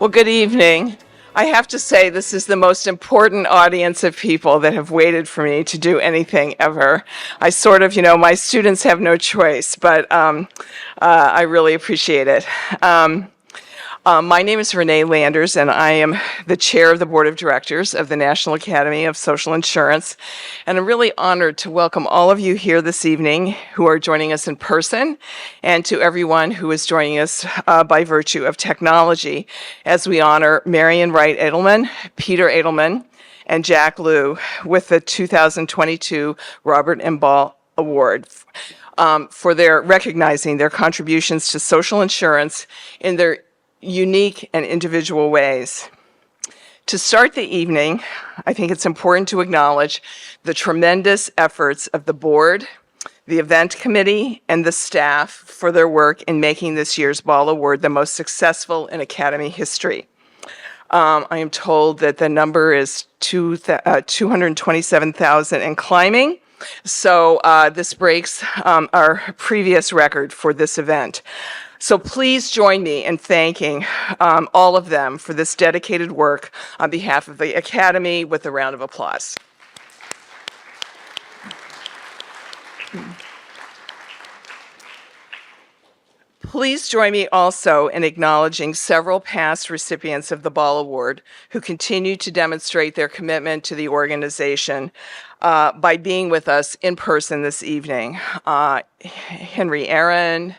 Well, good evening. I have to say this is the most important audience of people that have waited for me to do anything ever. I sort of, my students have no choice, but I really appreciate it. My name is Renee Landers, and I am the chair of the board of directors of the National Academy of Social Insurance. And I'm really honored to welcome all of you here this evening who are joining us in person, and to everyone who is joining us by virtue of technology, as we honor Marian Wright Edelman, Peter Edelman, and Jack Lew with the 2022 Robert M. Ball Award for recognizing their contributions to social insurance in their unique and individual ways. To start the evening, I think it's important to acknowledge the tremendous efforts of the board, the event committee, and the staff for their work in making this year's Ball Award the most successful in Academy history. I am told that the number is 227,000 and climbing, so this breaks our previous record for this event. So please join me in thanking all of them for this dedicated work on behalf of the Academy with a round of applause. Please join me also in acknowledging several past recipients of the Ball Award who continue to demonstrate their commitment to the organization by being with us in person this evening. Henry Aaron,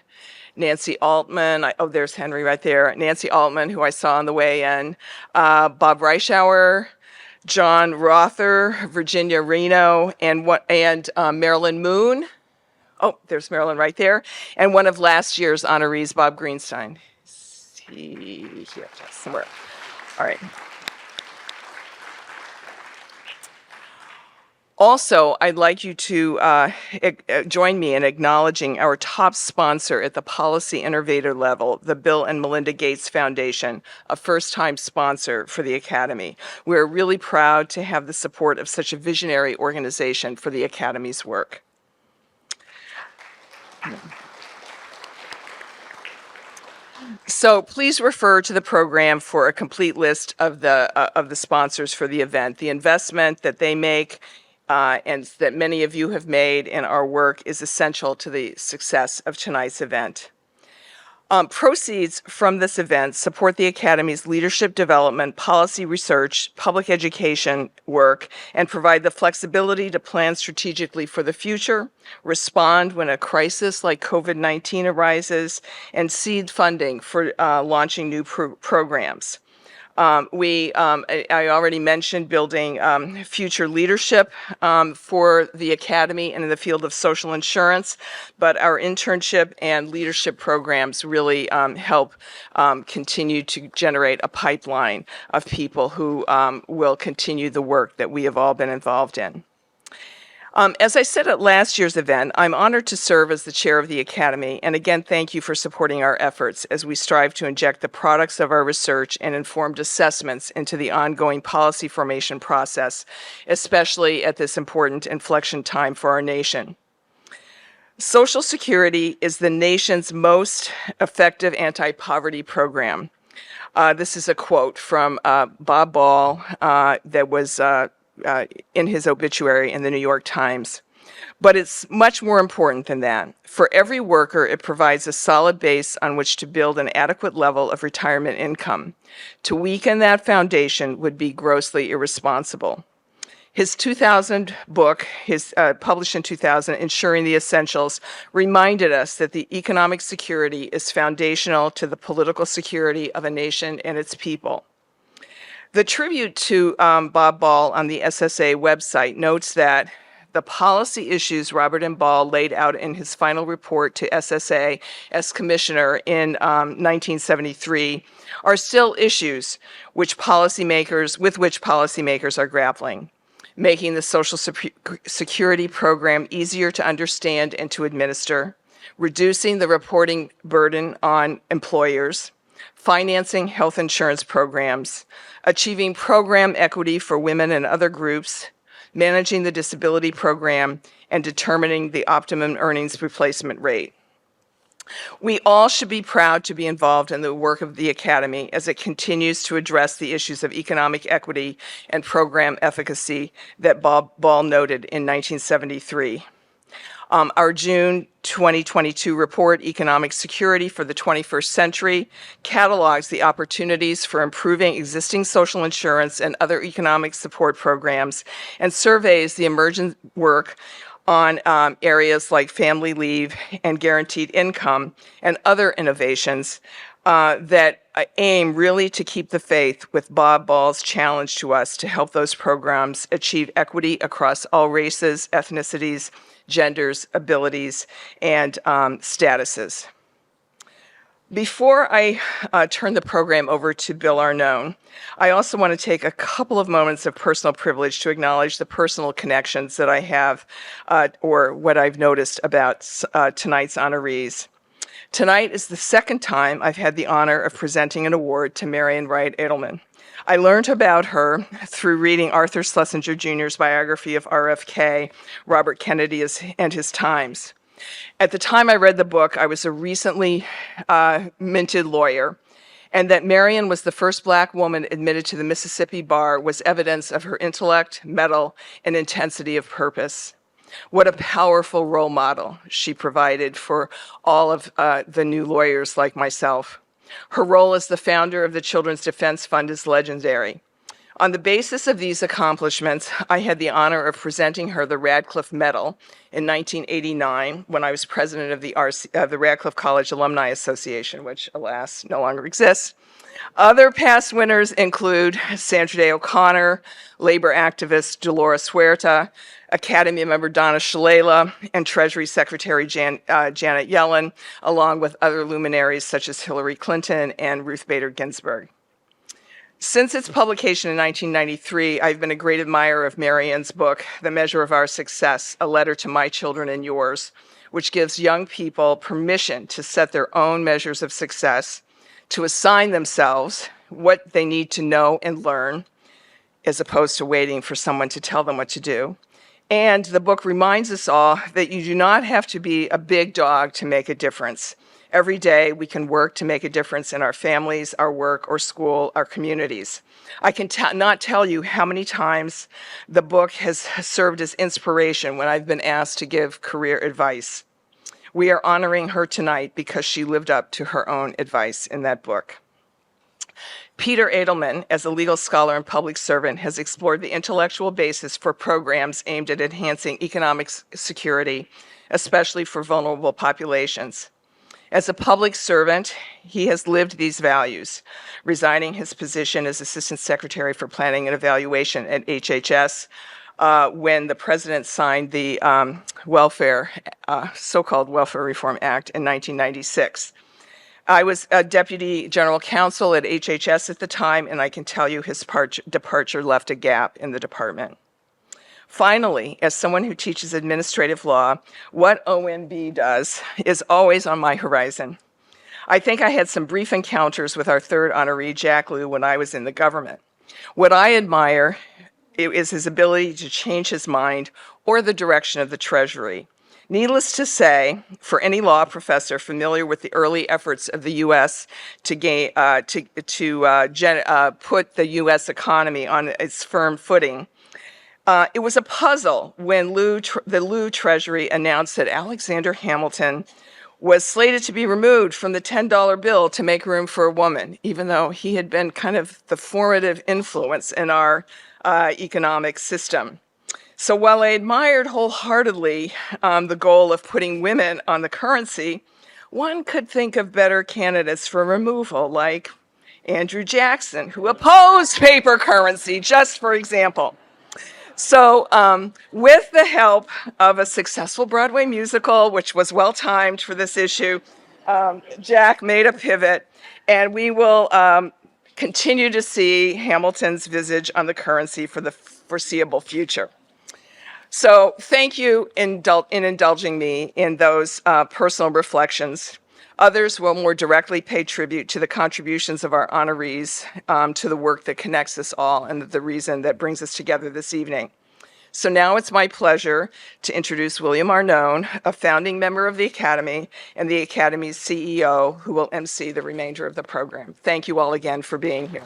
Nancy Altman, there's Henry right there, Nancy Altman, who I saw on the way in, Bob Reischauer, John Rother, Virginia Reno, and Marilyn Moon. Oh, there's Marilyn right there. And one of last year's honorees, Bob Greenstein. Here, somewhere. All right. Also, I'd like you to join me in acknowledging our top sponsor at the policy innovator level, the Bill and Melinda Gates Foundation, a first-time sponsor for the Academy. We're really proud to have the support of such a visionary organization for the Academy's work. So please refer to the program for a complete list of the sponsors for the event. The investment that they make and that many of you have made in our work is essential to the success of tonight's event. Proceeds from this event support the Academy's leadership development, policy research, public education work, and provide the flexibility to plan strategically for the future, respond when a crisis like COVID-19 arises, and seed funding for launching new programs. I already mentioned building future leadership for the Academy and in the field of social insurance, but our internship and leadership programs really help continue to generate a pipeline of people who will continue the work that we have all been involved in. As I said at last year's event, I'm honored to serve as the chair of the Academy, and again, thank you for supporting our efforts as we strive to inject the products of our research and informed assessments into the ongoing policy formation process, especially at this important inflection time for our nation. Social Security is the nation's most effective anti-poverty program. This is a quote from Bob Ball that was in his obituary in the New York Times. But it's much more important than that. For every worker, it provides a solid base on which to build an adequate level of retirement income. To weaken that foundation would be grossly irresponsible. His 2000 book, published in 2000, Ensuring the Essentials, reminded us that the economic security is foundational to the political security of a nation and its people. The tribute to Bob Ball on the SSA website notes that the policy issues Robert M. Ball laid out in his final report to SSA as commissioner in 1973 are still issues with which policymakers are grappling, making the Social Security program easier to understand and to administer, reducing the reporting burden on employers, financing health insurance programs, achieving program equity for women and other groups, managing the disability program, and determining the optimum earnings replacement rate. We all should be proud to be involved in the work of the Academy as it continues to address the issues of economic equity and program efficacy that Bob Ball noted in 1973. Our June 2022 report, Economic Security for the 21st Century, catalogs the opportunities for improving existing social insurance and other economic support programs and surveys the emergent work on areas like family leave and guaranteed income and other innovations that aim really to keep the faith with Bob Ball's challenge to us to help those programs achieve equity across all races, ethnicities, genders, abilities, and statuses. Before I turn the program over to Bill Arnone, I also want to take a couple of moments of personal privilege to acknowledge the personal connections that I have or what I've noticed about tonight's honorees. Tonight is the second time I've had the honor of presenting an award to Marian Wright Edelman. I learned about her through reading Arthur Schlesinger Jr.'s biography of RFK, Robert Kennedy and His Times. At the time I read the book, I was a recently minted lawyer, and that Marian was the first Black woman admitted to the Mississippi bar was evidence of her intellect, mettle, and intensity of purpose. What a powerful role model she provided for all of the new lawyers like myself. Her role as the founder of the Children's Defense Fund is legendary. On the basis of these accomplishments, I had the honor of presenting her the Radcliffe Medal in 1989 when I was president of the Radcliffe College Alumni Association, which, alas, no longer exists. Other past winners include Sandra Day O'Connor, labor activist Dolores Huerta, Academy member Donna Shalala, and Treasury Secretary Janet Yellen, along with other luminaries such as Hillary Clinton and Ruth Bader Ginsburg. Since its publication in 1993, I've been a great admirer of Marian's book, The Measure of Our Success, A Letter to My Children and Yours, which gives young people permission to set their own measures of success, to assign themselves what they need to know and learn, as opposed to waiting for someone to tell them what to do. And the book reminds us all that you do not have to be a big dog to make a difference. Every day we can work to make a difference in our families, our work, or school, our communities. I can not tell you how many times the book has served as inspiration when I've been asked to give career advice. We are honoring her tonight because she lived up to her own advice in that book. Peter Edelman, as a legal scholar and public servant, has explored the intellectual basis for programs aimed at enhancing economic security, especially for vulnerable populations. As a public servant, he has lived these values, resigning his position as Assistant Secretary for Planning and Evaluation at HHS when the president signed the so-called Welfare Reform Act in 1996. I was a Deputy General Counsel at HHS at the time, and I can tell you his departure left a gap in the department. Finally, as someone who teaches administrative law, what OMB does is always on my horizon. I think I had some brief encounters with our third honoree, Jack Lew, when I was in the government. What I admire is his ability to change his mind or the direction of the Treasury. Needless to say, for any law professor familiar with the early efforts of the U.S. to put the U.S. economy on its firm footing, it was a puzzle when the Lew Treasury announced that Alexander Hamilton was slated to be removed from the $10 bill to make room for a woman, even though he had been kind of the formative influence in our economic system. So while I admired wholeheartedly the goal of putting women on the currency, one could think of better candidates for removal, like Andrew Jackson, who opposed paper currency, just for example. So with the help of a successful Broadway musical, which was well-timed for this issue, Jack made a pivot, and we will continue to see Hamilton's visage on the currency for the foreseeable future. So thank you in indulging me in those personal reflections. Others will more directly pay tribute to the contributions of our honorees to the work that connects us all and the reason that brings us together this evening. So now it's my pleasure to introduce William Arnone, a founding member of the Academy and the Academy's CEO, who will MC the remainder of the program. Thank you all again for being here.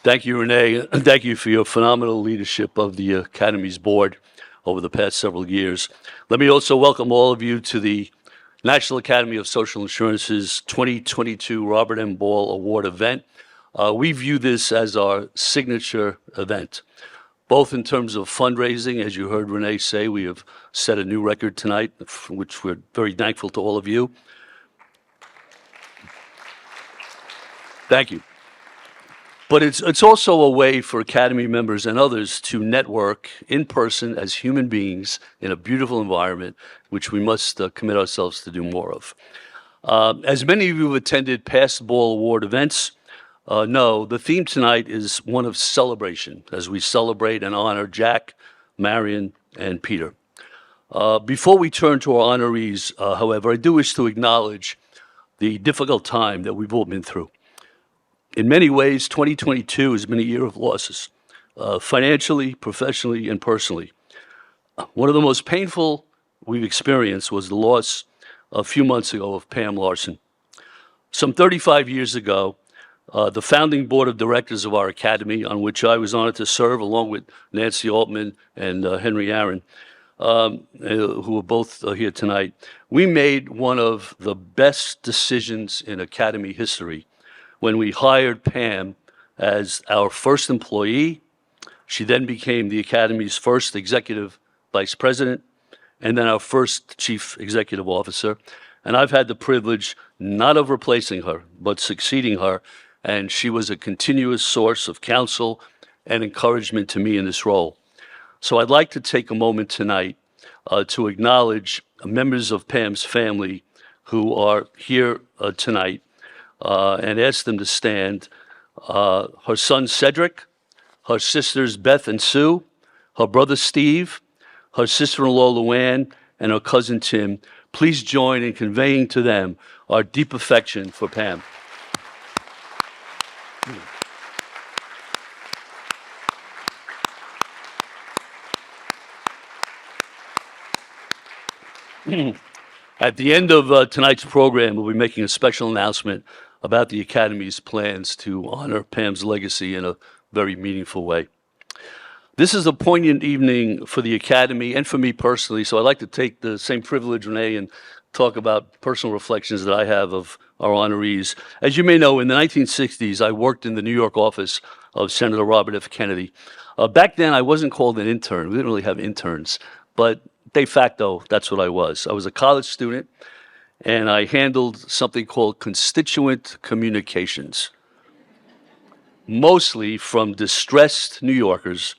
Thank you, Renee, and thank you for your phenomenal leadership of the Academy's board over the past several years. Let me also welcome all of you to the National Academy of Social Insurance's 2022 Robert M. Ball Award event. We view this as our signature event, both in terms of fundraising. As you heard Renee say, we have set a new record tonight, for which we're very thankful to all of you. Thank you. But it's also a way for Academy members and others to network in person as human beings in a beautiful environment, which we must commit ourselves to do more of. As many of you have attended past Ball Award events know, the theme tonight is one of celebration as we celebrate and honor Jack, Marian, and Peter. Before we turn to our honorees, however, I do wish to acknowledge the difficult time that we've all been through. In many ways, 2022 has been a year of losses, financially, professionally, and personally. One of the most painful we've experienced was the loss a few months ago of Pam Larson. Some 35 years ago, the founding board of directors of our Academy, on which I was honored to serve along with Nancy Altman and Henry Aaron, who are both here tonight, we made one of the best decisions in Academy history when we hired Pam as our first employee. She then became the Academy's first executive vice president and then our first chief executive officer. And I've had the privilege not of replacing her, but succeeding her. And she was a continuous source of counsel and encouragement to me in this role. So I'd like to take a moment tonight to acknowledge members of Pam's family who are here tonight and ask them to stand. Her son Cedric, her sisters Beth and Sue, her brother Steve, her sister-in-law Luann, and her cousin Tim. Please join in conveying to them our deep affection for Pam. At the end of tonight's program, we'll be making a special announcement about the Academy's plans to honor Pam's legacy in a very meaningful way. This is a poignant evening for the Academy and for me personally, so I'd like to take the same privilege, Renee, and talk about personal reflections that I have of our honorees. As you may know, in the 1960s, I worked in the New York office of Senator Robert F. Kennedy. Back then, I wasn't called an intern. We didn't really have interns, but de facto, that's what I was. I was a college student, and I handled something called constituent communications, mostly from distressed New Yorkers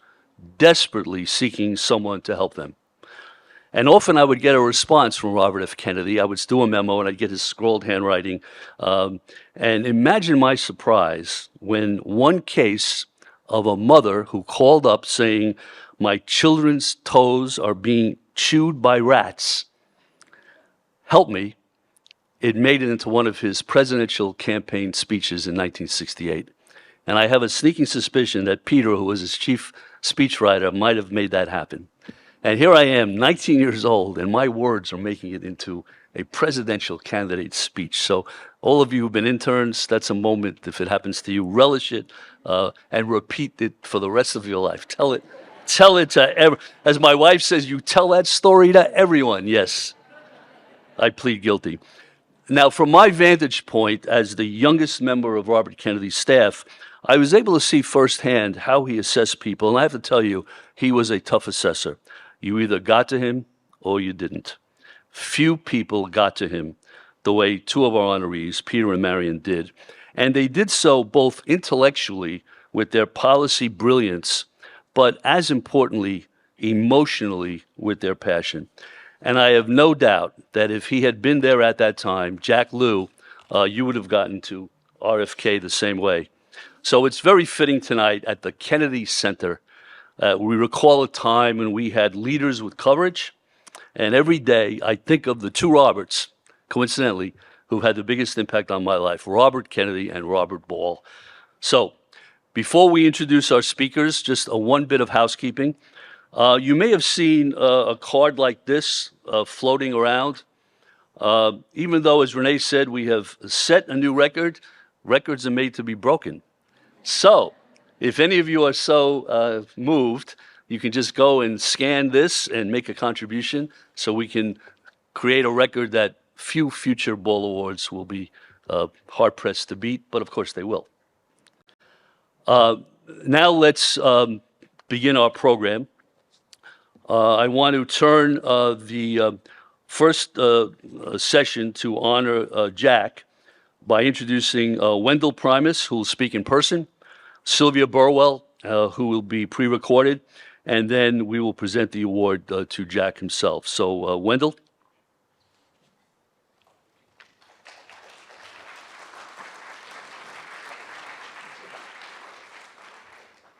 desperately seeking someone to help them. And often I would get a response from Robert F. Kennedy. I would do a memo, and I'd get his scrawled handwriting. And imagine my surprise when one case of a mother who called up saying, "My children's toes are being chewed by rats. Help me." It made it into one of his presidential campaign speeches in 1968. And I have a sneaking suspicion that Peter, who was his chief speechwriter, might have made that happen. And here I am, 19 years old, and my words are making it into a presidential candidate's speech. So all of you who've been interns, that's a moment, if it happens to you, relish it and repeat it for the rest of your life. Tell it to as my wife says, you tell that story to everyone. Yes, I plead guilty. Now, from my vantage point as the youngest member of Robert Kennedy's staff, I was able to see firsthand how he assessed people. And I have to tell you, he was a tough assessor. You either got to him or you didn't. Few people got to him the way two of our honorees, Peter and Marian, did. And they did so both intellectually with their policy brilliance, but as importantly, emotionally with their passion. And I have no doubt that if he had been there at that time, Jack Lew, you would have gotten to RFK the same way. So it's very fitting tonight at the Kennedy Center. We recall a time when we had leaders with courage. And every day I think of the two Roberts, coincidentally, who had the biggest impact on my life, Robert Kennedy and Robert Ball. So, before we introduce our speakers, just one bit of housekeeping. You may have seen a card like this floating around. Even though, as Renee said, we have set a new record, records are made to be broken. So, if any of you are so moved, you can just go and scan this and make a contribution so we can create a record that few future Ball Awards will be hard-pressed to beat, but of course they will. Now let's begin our program. I want to turn the first session to honor Jack by introducing Wendell Primus, who will speak in person, Sylvia Burwell, who will be pre-recorded, and then we will present the award to Jack himself. So, Wendell.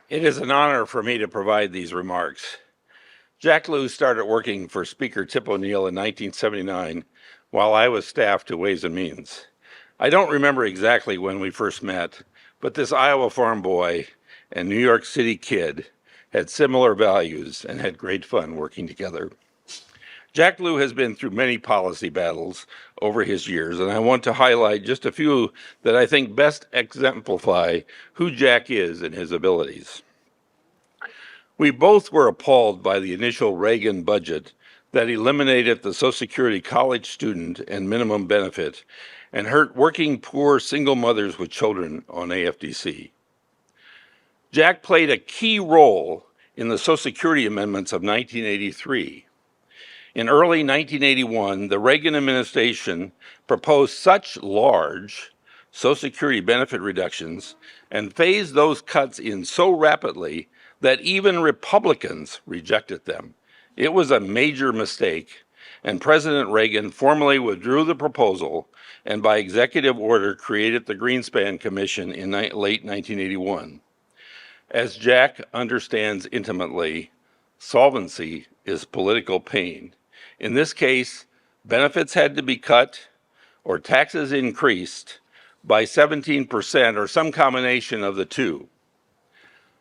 It is an honor for me to provide these remarks. Jack Lew started working for Speaker Tip O'Neill in 1979 while I was staff to Ways and Means. I don't remember exactly when we first met, but this Iowa farm boy and New York City kid had similar values and had great fun working together. Jack Lew has been through many policy battles over his years, and I want to highlight just a few that I think best exemplify who Jack is and his abilities. We both were appalled by the initial Reagan budget that eliminated the Social Security college student and minimum benefit and hurt working poor single mothers with children on AFDC. Jack played a key role in the Social Security amendments of 1983. In early 1981, the Reagan administration proposed such large Social Security benefit reductions and phased those cuts in so rapidly that even Republicans rejected them. It was a major mistake, and President Reagan formally withdrew the proposal and by executive order created the Greenspan Commission in late 1981. As Jack understands intimately, solvency is political pain. In this case, benefits had to be cut or taxes increased by 17% or some combination of the two.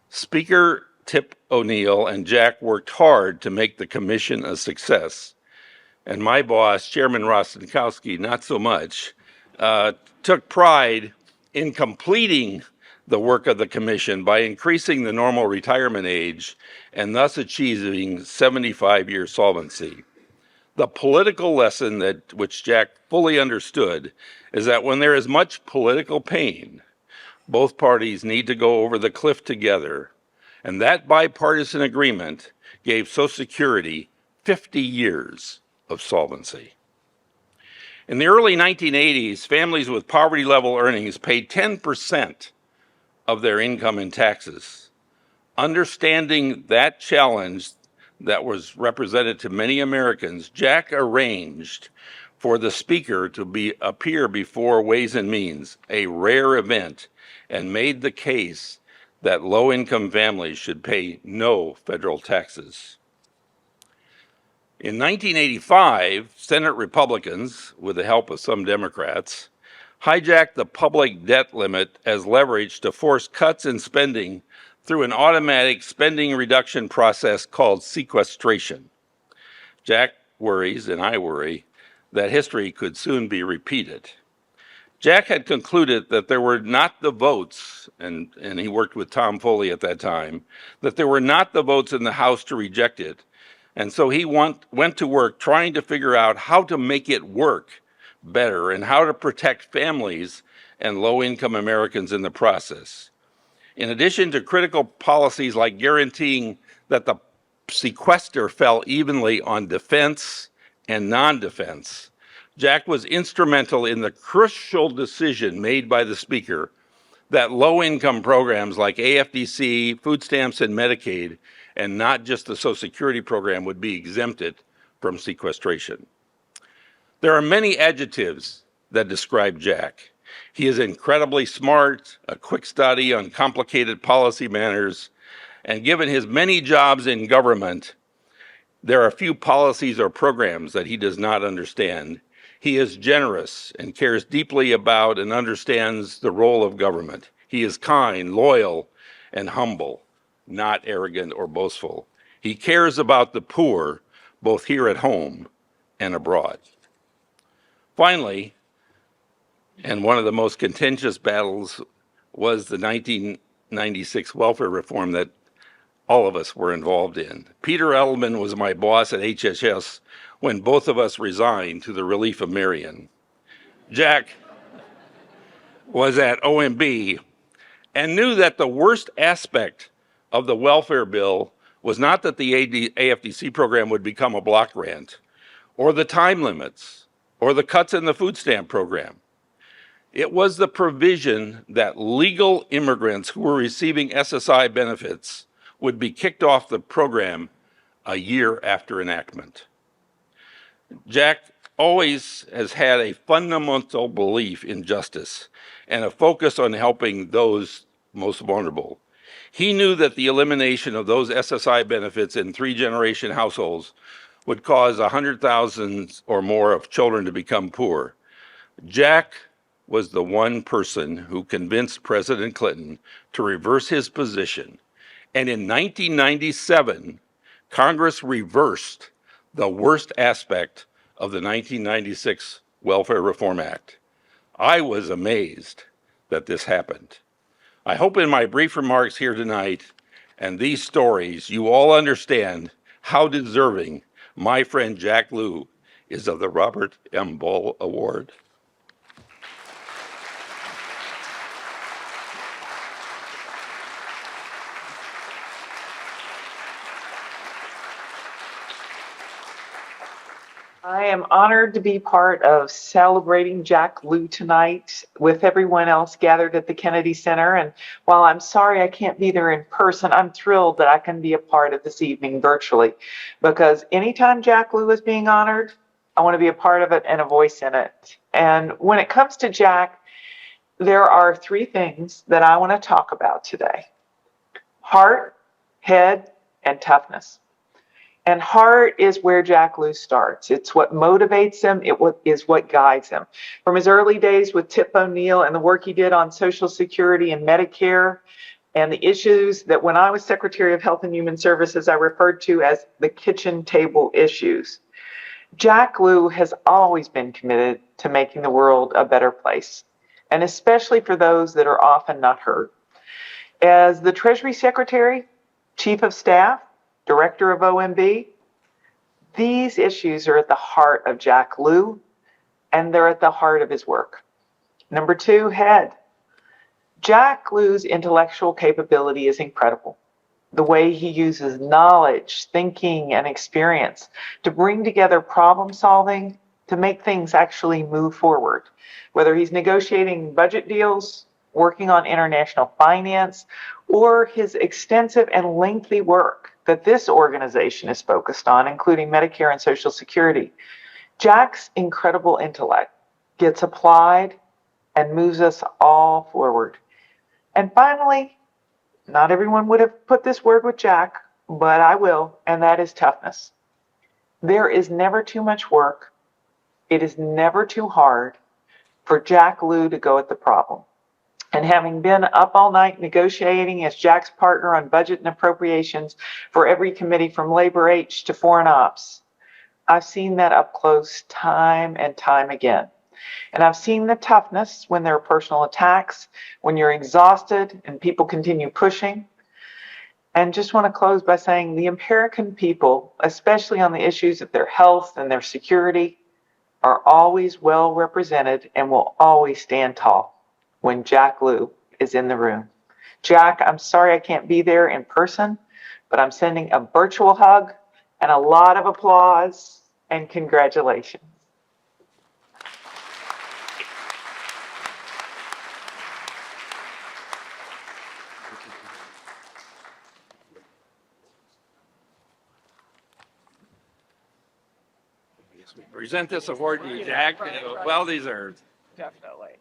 Speaker Tip O'Neill and Jack worked hard to make the commission a success. And my boss, Chairman Rostenkowski, not so much, took pride in completing the work of the commission by increasing the normal retirement age and thus achieving 75-year solvency. The political lesson which Jack fully understood is that when there is much political pain, both parties need to go over the cliff together, and that bipartisan agreement gave Social Security 50 years of solvency. In the early 1980s, families with poverty-level earnings paid 10% of their income in taxes. Understanding that challenge that was represented to many Americans, Jack arranged for the speaker to appear before Ways and Means, a rare event, and made the case that low-income families should pay no federal taxes. In 1985, Senate Republicans, with the help of some Democrats, hijacked the public debt limit as leverage to force cuts in spending through an automatic spending reduction process called sequestration. Jack worries, and I worry, that history could soon be repeated. Jack had concluded that there were not the votes, and he worked with Tom Foley at that time, that there were not the votes in the House to reject it. And so he went to work trying to figure out how to make it work better and how to protect families and low-income Americans in the process. In addition to critical policies like guaranteeing that the sequester fell evenly on defense and non-defense, Jack was instrumental in the crucial decision made by the Speaker that low-income programs like AFDC, food stamps, and Medicaid, and not just the Social Security program, would be exempted from sequestration. There are many adjectives that describe Jack. He is incredibly smart, a quick study on complicated policy matters, and given his many jobs in government, there are few policies or programs that he does not understand. He is generous and cares deeply about and understands the role of government. He is kind, loyal, and humble, not arrogant or boastful. He cares about the poor, both here at home and abroad. Finally, and one of the most contentious battles was the 1996 welfare reform that all of us were involved in. Peter Edelman was my boss at HHS when both of us resigned to the relief of Marian. Jack was at OMB and knew that the worst aspect of the welfare bill was not that the AFDC program would become a block grant, or the time limits, or the cuts in the food stamp program. It was the provision that legal immigrants who were receiving SSI benefits would be kicked off the program a year after enactment. Jack always has had a fundamental belief in justice and a focus on helping those most vulnerable. He knew that the elimination of those SSI benefits in three-generation households would cause 100,000 or more of children to become poor. Jack was the one person who convinced President Clinton to reverse his position. And in 1997, Congress reversed the worst aspect of the 1996 Welfare Reform Act. I was amazed that this happened. I hope in my brief remarks here tonight and these stories, you all understand how deserving my friend Jack Lew is of the Robert M. Ball Award. I am honored to be part of celebrating Jack Lew tonight with everyone else gathered at the Kennedy Center. And while I'm sorry I can't be there in person, I'm thrilled that I can be a part of this evening virtually, because anytime Jack Lew is being honored, I want to be a part of it and a voice in it. And when it comes to Jack, there are three things that I want to talk about today: heart, head, and toughness. And heart is where Jack Lew starts. It's what motivates him. It is what guides him. From his early days with Tip O'Neill and the work he did on Social Security and Medicare, and the issues that when I was Secretary of Health and Human Services, I referred to as the kitchen table issues. Jack Lew has always been committed to making the world a better place, and especially for those that are often not heard. As the Treasury Secretary, Chief of Staff, Director of OMB, these issues are at the heart of Jack Lew, and they're at the heart of his work. Number two, head. Jack Lew's intellectual capability is incredible. The way he uses knowledge, thinking, and experience to bring together problem solving to make things actually move forward. Whether he's negotiating budget deals, working on international finance, or his extensive and lengthy work that this organization is focused on, including Medicare and Social Security. Jack's incredible intellect gets applied and moves us all forward. And finally, not everyone would have put this word with Jack, but I will, and that is toughness. There is never too much work. It is never too hard for Jack Lew to go at the problem. And having been up all night negotiating as Jack's partner on budget and appropriations for every committee from Labor H to Foreign Ops, I've seen that up close time and time again. And I've seen the toughness when there are personal attacks, when you're exhausted and people continue pushing. And just want to close by saying the American people, especially on the issues of their health and their security, are always well represented and will always stand tall when Jack Lew is in the room. Jack, I'm sorry I can't be there in person, but I'm sending a virtual hug and a lot of applause and congratulations. Present this award to you, Jack. Well deserved. Definitely.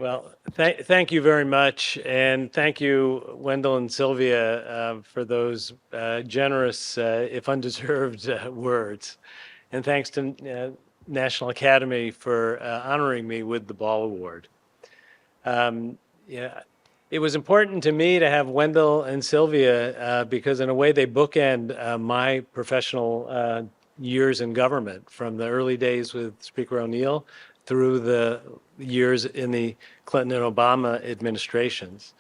Well, thank you very much. And thank you, Wendell and Sylvia, for those generous, if undeserved, words. And thanks to National Academy for honoring me with the Ball Award. Yeah, it was important to me to have Wendell and Sylvia because, in a way, they bookend my professional years in government, from the early days with Speaker O'Neill through the years in the Clinton and Obama administrations.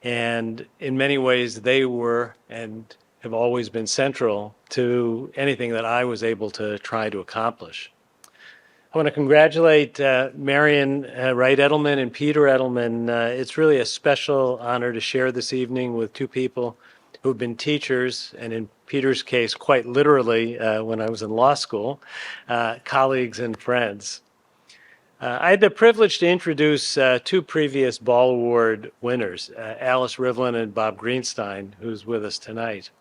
And in many ways, they were and have always been central to anything that I was able to try to accomplish. I want to congratulate Marian Wright Edelman and Peter Edelman. It's really a special honor to share this evening with two people who have been teachers, and in Peter's case, quite literally, when I was in law school, colleagues and friends. I had the privilege to introduce two previous Ball Award winners, Alice Rivlin and Bob Greenstein, who's with us tonight.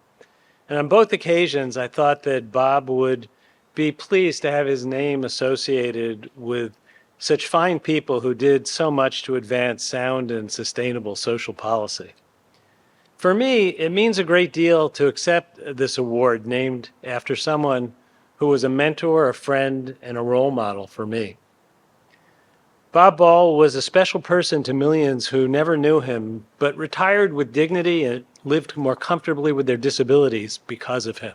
And on both occasions, I thought that Bob would be pleased to have his name associated with such fine people who did so much to advance sound and sustainable social policy. For me, it means a great deal to accept this award named after someone who was a mentor, a friend, and a role model for me. Bob Ball was a special person to millions who never knew him, but retired with dignity and lived more comfortably with their disabilities because of him.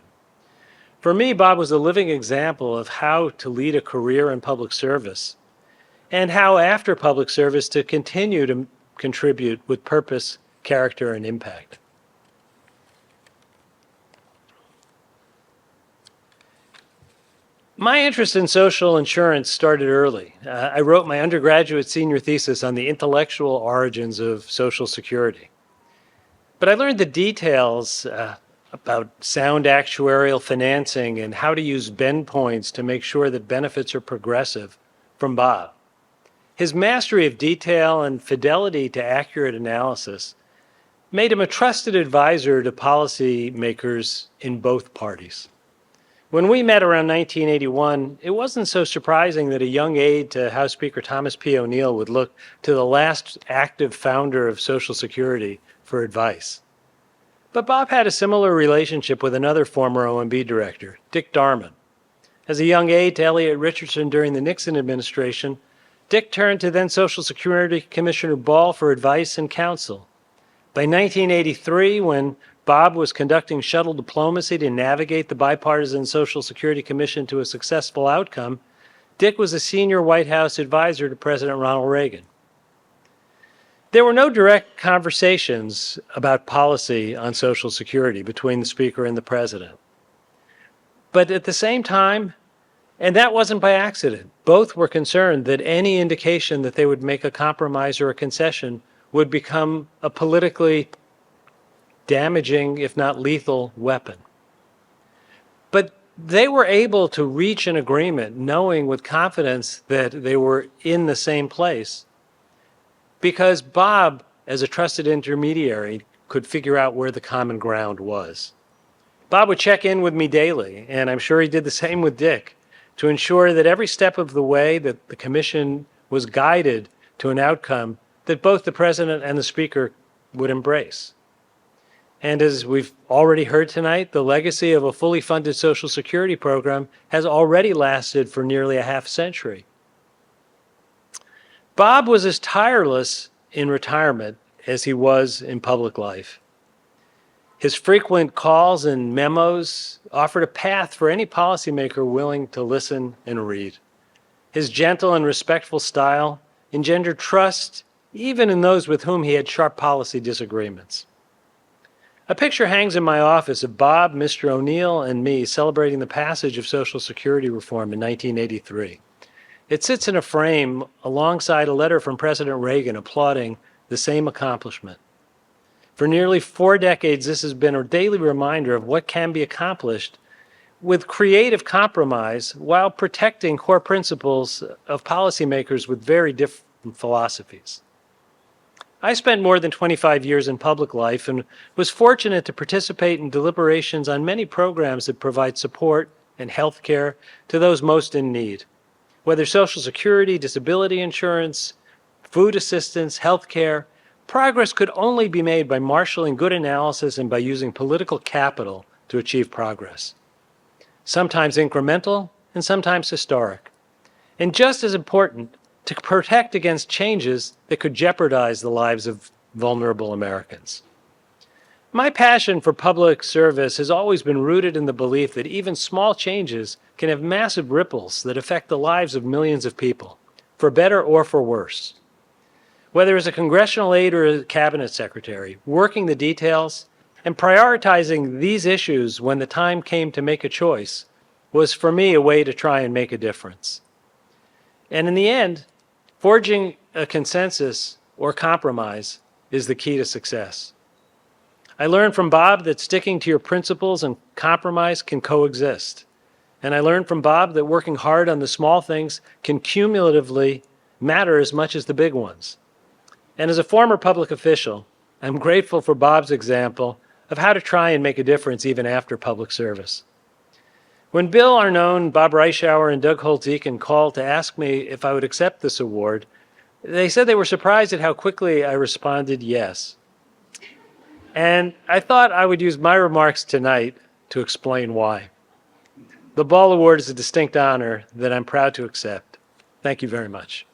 For me, Bob was a living example of how to lead a career in public service and how, after public service, to continue to contribute with purpose, character, and impact. My interest in social insurance started early. I wrote my undergraduate senior thesis on the intellectual origins of Social Security. But I learned the details about sound actuarial financing and how to use bend points to make sure that benefits are progressive from Bob. His mastery of detail and fidelity to accurate analysis made him a trusted advisor to policymakers in both parties. When we met around 1981, it wasn't so surprising that a young aide to House Speaker Thomas P. O'Neill would look to the last active founder of Social Security for advice. But Bob had a similar relationship with another former OMB director, Dick Darman. As a young aide to Elliot Richardson during the Nixon administration, Dick turned to then Social Security Commissioner Ball for advice and counsel. By 1983, when Bob was conducting shuttle diplomacy to navigate the bipartisan Social Security Commission to a successful outcome, Dick was a senior White House advisor to President Ronald Reagan. There were no direct conversations about policy on Social Security between the Speaker and the President. But at the same time, and that wasn't by accident, both were concerned that any indication that they would make a compromise or a concession would become a politically damaging, if not lethal, weapon. But they were able to reach an agreement knowing with confidence that they were in the same place because Bob, as a trusted intermediary, could figure out where the common ground was. Bob would check in with me daily, and I'm sure he did the same with Dick, to ensure that every step of the way that the commission was guided to an outcome that both the President and the Speaker would embrace. And as we've already heard tonight, the legacy of a fully funded Social Security program has already lasted for nearly a half century. Bob was as tireless in retirement as he was in public life. His frequent calls and memos offered a path for any policymaker willing to listen and read. His gentle and respectful style engendered trust even in those with whom he had sharp policy disagreements. A picture hangs in my office of Bob, Mr. O'Neill, and me celebrating the passage of Social Security reform in 1983. It sits in a frame alongside a letter from President Reagan applauding the same accomplishment. For nearly 4 decades, this has been a daily reminder of what can be accomplished with creative compromise while protecting core principles of policymakers with very different philosophies. I spent more than 25 years in public life and was fortunate to participate in deliberations on many programs that provide support and health care to those most in need, whether Social Security, disability insurance, food assistance, health care, progress could only be made by marshaling good analysis and by using political capital to achieve progress. Sometimes incremental and sometimes historic. And just as important, to protect against changes that could jeopardize the lives of vulnerable Americans. My passion for public service has always been rooted in the belief that even small changes can have massive ripples that affect the lives of millions of people, for better or for worse. Whether as a congressional aide or a cabinet secretary, working the details and prioritizing these issues when the time came to make a choice was for me a way to try and make a difference. And in the end, forging a consensus or compromise is the key to success. I learned from Bob that sticking to your principles and compromise can coexist. And I learned from Bob that working hard on the small things can cumulatively matter as much as the big ones. And as a former public official, I'm grateful for Bob's example of how to try and make a difference even after public service. When Bill Arnone, Bob Reischauer, and Doug Holtz-Eakin called to ask me if I would accept this award, they said they were surprised at how quickly I responded yes. And I thought I would use my remarks tonight to explain why. The Ball Award is a distinct honor that I'm proud to accept. Thank you very much.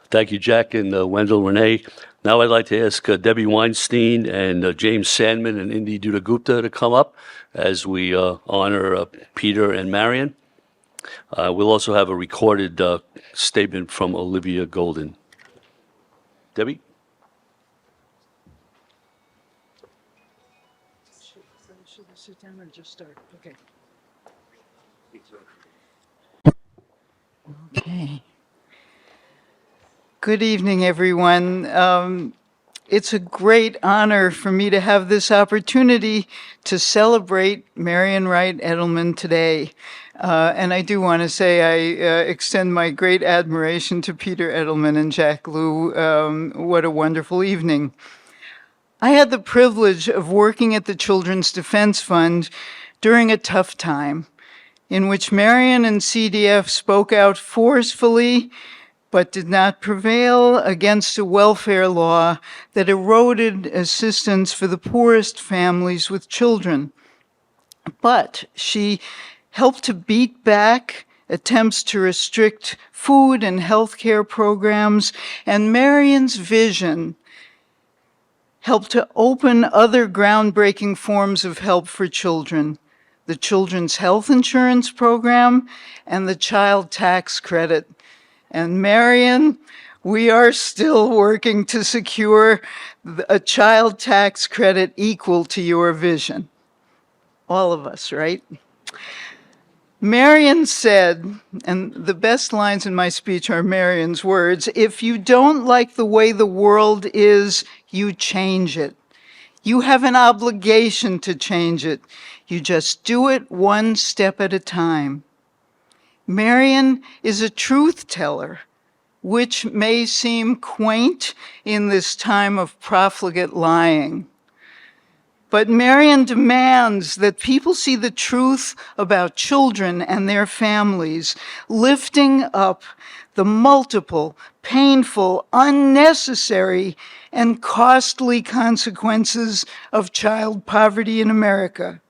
Thank you, Jack and Wendell Renee. Now I'd like to ask Debbie Weinstein and James Sandman and Indy Dutta-Gupta to come up as we honor Peter and Marian. We'll also have a recorded statement from Olivia Golden. Debbie? Should I sit down or just start? Okay. Okay. Good evening, everyone. It's a great honor for me to have this opportunity to celebrate Marian Wright Edelman today. And I do want to say I extend my great admiration to Peter Edelman and Jack Lew. What a wonderful evening. I had the privilege of working at the Children's Defense Fund during a tough time in which Marian and CDF spoke out forcefully but did not prevail against a welfare law that eroded assistance for the poorest families with children. But she helped to beat back attempts to restrict food and healthcare programs, and Marian's vision helped to open other groundbreaking forms of help for children: the Children's Health Insurance Program and the Child Tax Credit. And Marian, we are still working to secure a child tax credit equal to your vision. All of us, right? Marian said, and the best lines in my speech are Marian's words, "If you don't like the way the world is, you change it. You have an obligation to change it. You just do it one step at a time." Marian is a truth teller, which may seem quaint in this time of profligate lying. But Marian demands that people see the truth about children and their families, lifting up the multiple, painful, unnecessary, and costly consequences of child poverty in America.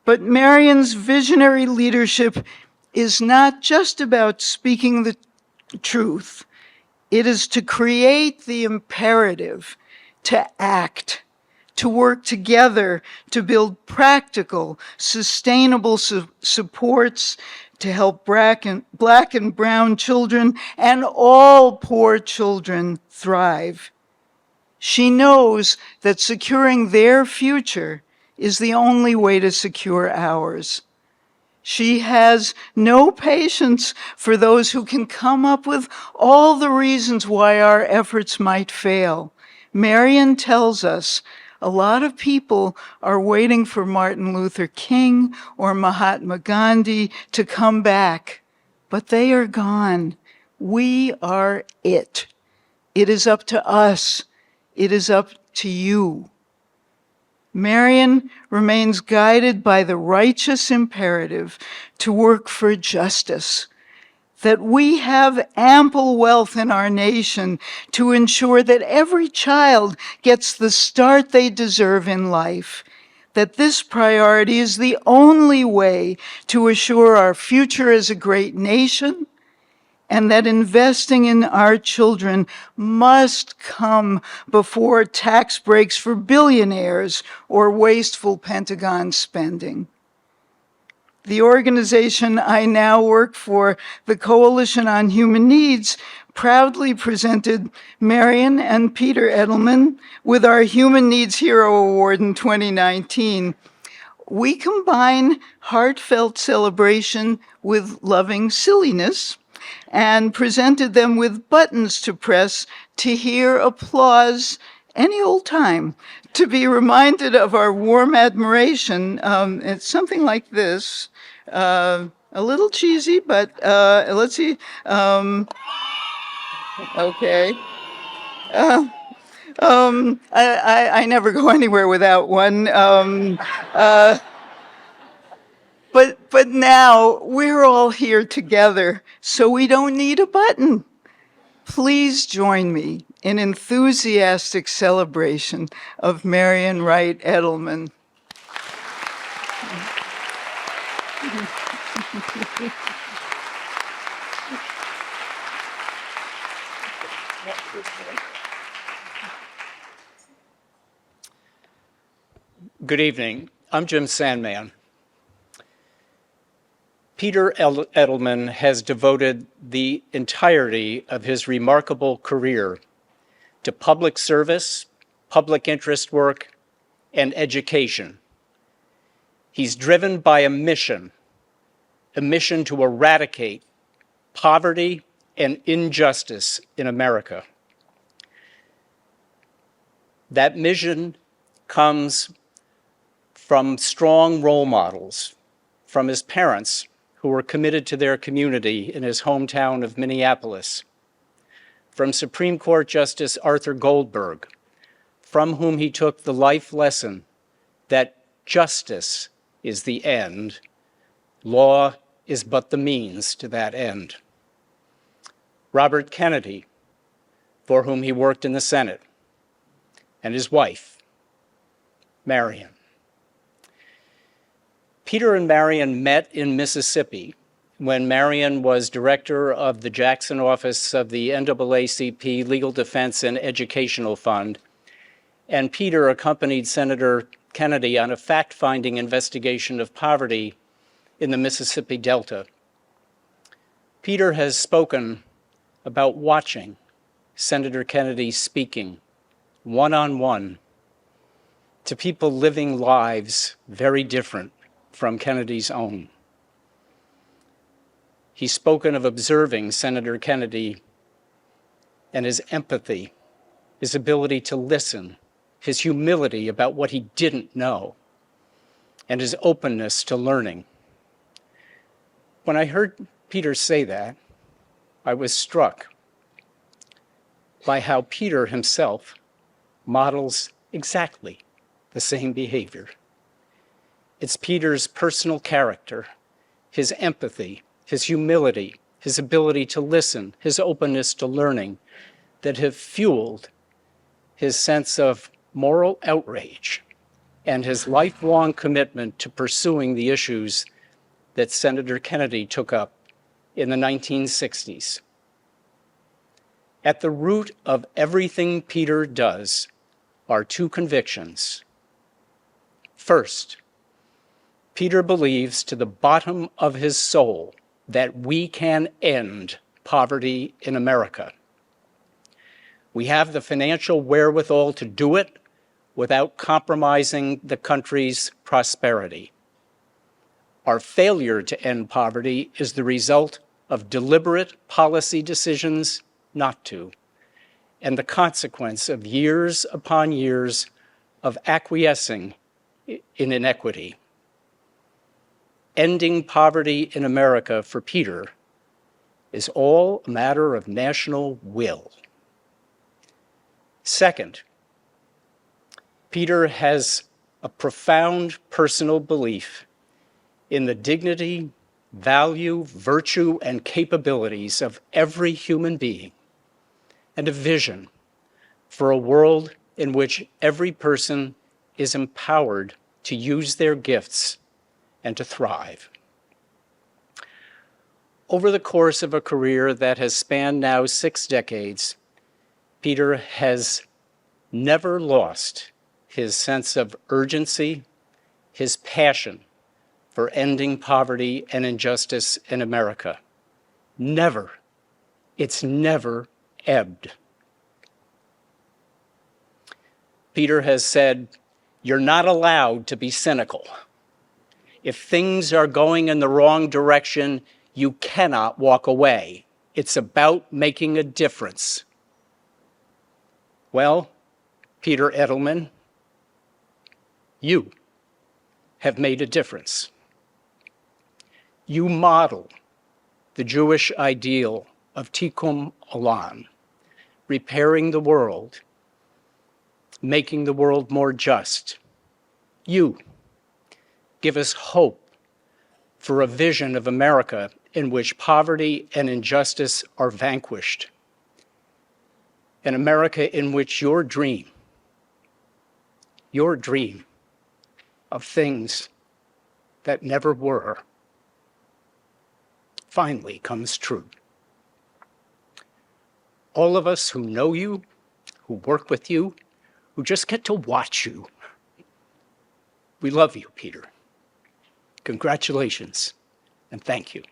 But Marian's visionary leadership is not just about speaking the truth. It is to create the imperative to act, to work together to build practical, sustainable supports to help Black and brown children and all poor children thrive. She knows that securing their future is the only way to secure ours. She has no patience for those who can come up with all the reasons why our efforts might fail. Marian tells us a lot of people are waiting for Martin Luther King or Mahatma Gandhi to come back, but they are gone. We are it. It is up to us it is up to you. Marian remains guided by the righteous imperative to work for justice, that we have ample wealth in our nation to ensure that every child gets the start they deserve in life, that this priority is the only way to assure our future as a great nation, and that investing in our children must come before tax breaks for billionaires or wasteful Pentagon spending. The organization I now work for, the Coalition on Human Needs, proudly presented Marian and Peter Edelman with our Human Needs Hero Award in 2019. We combine heartfelt celebration with loving silliness, and presented them with buttons to press to hear applause any old time, to be reminded of our warm admiration. It's something like this, a little cheesy, but let's see. Okay. I never go anywhere without one. But now we're all here together, so we don't need a button. Please join me in enthusiastic celebration of Marian Wright Edelman. Good evening. I'm Jim Sandman. Peter Edelman has devoted the entirety of his remarkable career to public service, public interest work, and education. He's driven by a mission to eradicate poverty and injustice in America. That mission comes from strong role models, from his parents, who were committed to their community in his hometown of Minneapolis, from Supreme Court Justice Arthur Goldberg, from whom he took the life lesson that justice is the end, law is but the means to that end. Robert Kennedy, for whom he worked in the Senate, and his wife, Marian. Peter and Marian met in Mississippi when Marian was director of the Jackson office of the NAACP Legal Defense and Educational Fund, and Peter accompanied Senator Kennedy on a fact-finding investigation of poverty in the Mississippi Delta. Peter has spoken about watching Senator Kennedy speaking one-on-one to people living lives very different from Kennedy's own. He's spoken of observing Senator Kennedy and his empathy, his ability to listen, his humility about what he didn't know, and his openness to learning. When I heard Peter say that, I was struck by how Peter himself models exactly the same behavior. It's Peter's personal character, his empathy, his humility, his ability to listen, his openness to learning that have fueled his sense of moral outrage and his lifelong commitment to pursuing the issues that Senator Kennedy took up in the 1960s. At the root of everything Peter does are two convictions. First, Peter believes to the bottom of his soul that we can end poverty in America. We have the financial wherewithal to do it without compromising the country's prosperity. Our failure to end poverty is the result of deliberate policy decisions not to, and the consequence of years upon years of acquiescing in inequity. Ending poverty in America for Peter is all a matter of national will. Second, Peter has a profound personal belief in the dignity, value, virtue, and capabilities of every human being, and a vision for a world in which every person is empowered to use their gifts and to thrive. Over the course of a career that has spanned now 6 decades, Peter has never lost his sense of urgency, his passion for ending poverty and injustice in America. Never. It's never ebbed. Peter has said, "You're not allowed to be cynical. If things are going in the wrong direction, you cannot walk away. It's about making a difference." Well, Peter Edelman, you have made a difference. You model the Jewish ideal of tikkun olam, repairing the world, making the world more just. You give us hope for a vision of America in which poverty and injustice are vanquished. An America in which your dream of things that never were finally comes true. All of us who know you, who work with you, who just get to watch you, we love you, Peter. Congratulations, and thank you.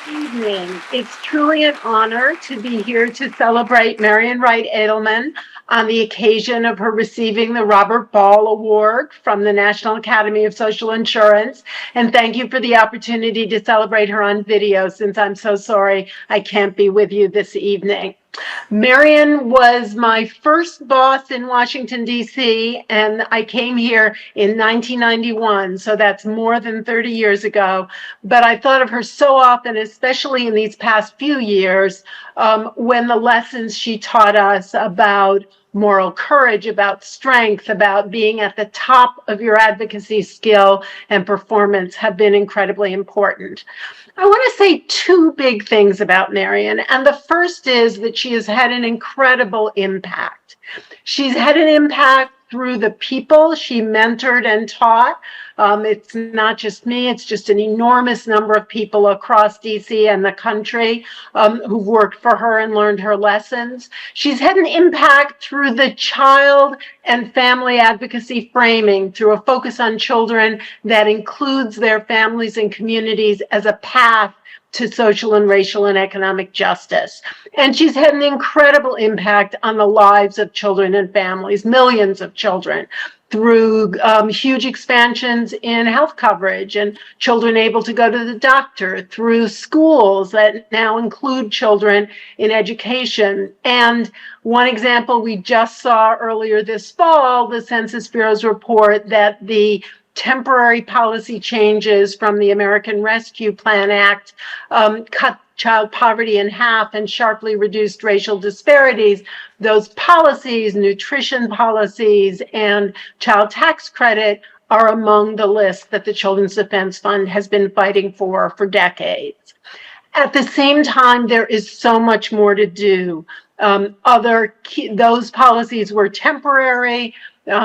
Evening. It's truly an honor to be here to celebrate Marian Wright Edelman on the occasion of her receiving the Robert Ball Award from the National Academy of Social Insurance. And thank you for the opportunity to celebrate her on video, since I'm so sorry I can't be with you this evening. Marian was my first boss in Washington, D.C., and I came here in 1991, so that's more than 30 years ago. But I thought of her so often, especially in these past few years, when the lessons she taught us about moral courage, about strength, about being at the top of your advocacy skill and performance have been incredibly important. I want to say 2 big things about Marian, and the first is that she has had an incredible impact. She's had an impact through the people she mentored and taught. It's not just me, it's just an enormous number of people across DC and the country who've worked for her and learned her lessons. She's had an impact through the child and family advocacy framing, through a focus on children that includes their families and communities as a path to social and racial and economic justice. And she's had an incredible impact on the lives of children and families, millions of children, through huge expansions in health coverage and children able to go to the doctor, through schools that now include children in education. And one example we just saw earlier this fall, the Census Bureau's report that the temporary policy changes from the American Rescue Plan Act cut child poverty in half and sharply reduced racial disparities. Those policies, nutrition policies, and child tax credit are among the list that the Children's Defense Fund has been fighting for decades. At the same time, there is so much more to do. Those policies were temporary.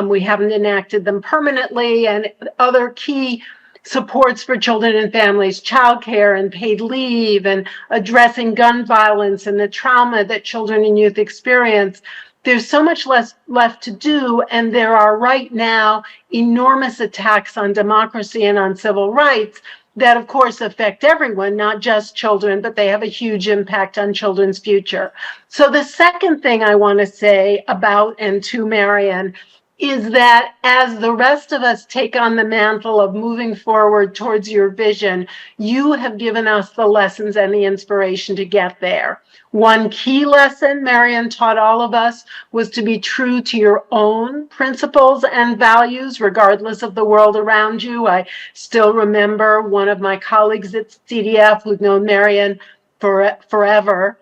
We haven't enacted them permanently, and other key supports for children and families, childcare and paid leave, and addressing gun violence and the trauma that children and youth experience. There's so much left to do, and there are right now enormous attacks on democracy and on civil rights that, of course, affect everyone, not just children, but they have a huge impact on children's future. So the second thing I want to say about and to Marian is that as the rest of us take on the mantle of moving forward towards your vision, you have given us the lessons and the inspiration to get there. One key lesson Marian taught all of us was to be true to your own principles and values, regardless of the world around you. I still remember one of my colleagues at CDF who'd known Marian forever,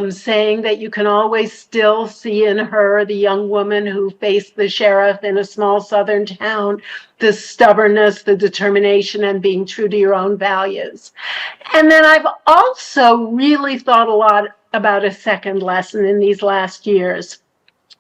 saying that you can always still see in her the young woman who faced the sheriff in a small southern town, the stubbornness, the determination, and being true to your own values. And then I've also really thought a lot about a second lesson in these last years.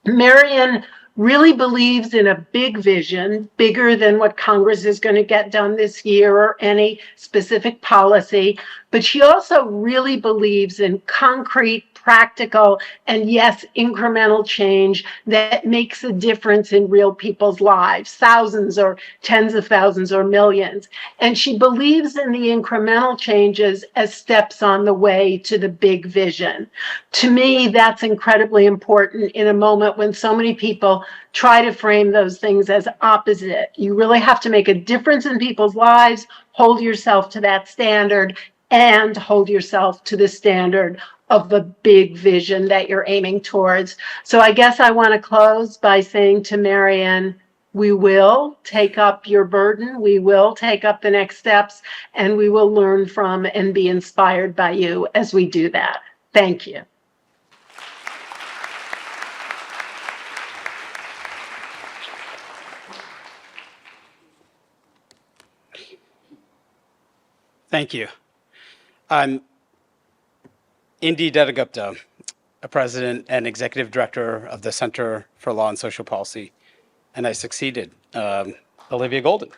Marian really believes in a big vision, bigger than what Congress is going to get done this year or any specific policy. But she also really believes in concrete, practical, and yes, incremental change that makes a difference in real people's lives, thousands or tens of thousands or millions. And she believes in the incremental changes as steps on the way to the big vision. To me, that's incredibly important in a moment when so many people try to frame those things as opposite. You really have to make a difference in people's lives, hold yourself to that standard, and hold yourself to the standard of the big vision that you're aiming towards. So I guess I want to close by saying to Marian, we will take up your burden, we will take up the next steps, and we will learn from and be inspired by you as we do that. Thank you. Thank you. I'm Indy Dedagupta, a president and executive director of the Center for Law and Social Policy, and I succeeded Olivia Golden.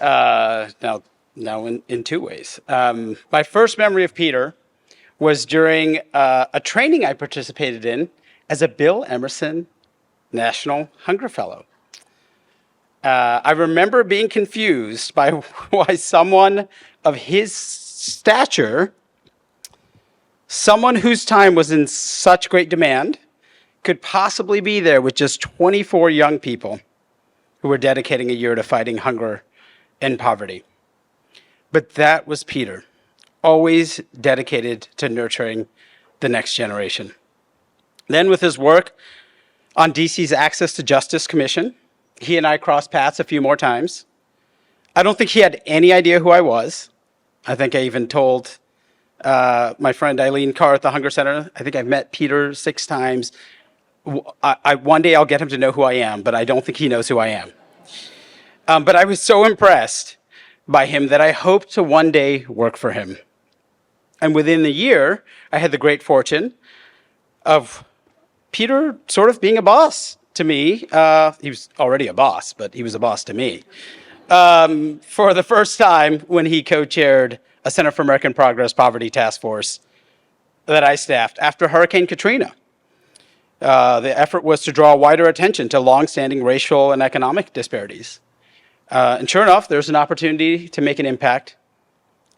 Now in two ways. My first memory of Peter was during a training I participated in as a Bill Emerson National Hunger Fellow. I remember being confused by why someone of his stature, someone whose time was in such great demand, could possibly be there with just 24 young people who were dedicating a year to fighting hunger and poverty. But that was Peter, always dedicated to nurturing the next generation. Then with his work on DC's Access to Justice Commission, he and I crossed paths a few more times. I don't think he had any idea who I was. I think I even told my friend Eileen Carr at the Hunger Center, I think I've met Peter 6 times. One day I'll get him to know who I am, but I don't think he knows who I am. But I was so impressed by him that I hoped to one day work for him. And within the year, I had the great fortune of Peter sort of being a boss to me. He was already a boss, but he was a boss to me. For the first time when he co-chaired a Center for American Progress Poverty Task Force that I staffed after Hurricane Katrina. The effort was to draw wider attention to longstanding racial and economic disparities. And sure enough, there's an opportunity to make an impact,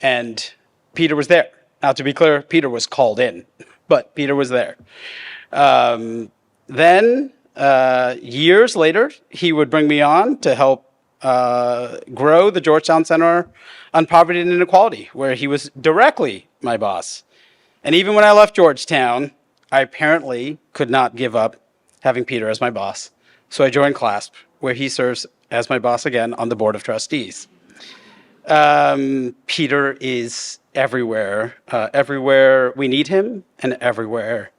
and Peter was there. Now, to be clear, Peter was called in, but Peter was there. Then, years later, he would bring me on to help grow the Georgetown Center on Poverty and Inequality, where he was directly my boss. And even when I left Georgetown, I apparently could not give up having Peter as my boss. So I joined CLASP, where he serves as my boss again on the board of trustees. Peter is everywhere, everywhere we need him and everywhere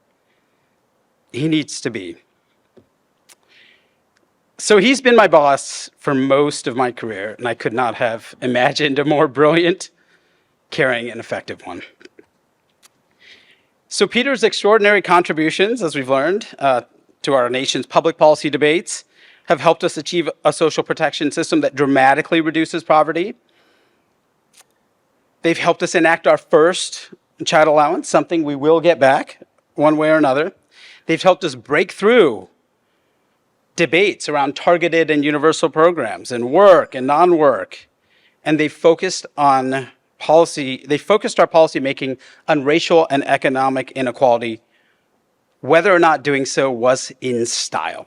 he needs to be. So he's been my boss for most of my career, and I could not have imagined a more brilliant, caring, and effective one. So Peter's extraordinary contributions, as we've learned, to our nation's public policy debates have helped us achieve a social protection system that dramatically reduces poverty. They've helped us enact our first child allowance, something we will get back one way or another. They've helped us break through debates around targeted and universal programs and work and non-work. And they focused our policy making on racial and economic inequality, whether or not doing so was in style.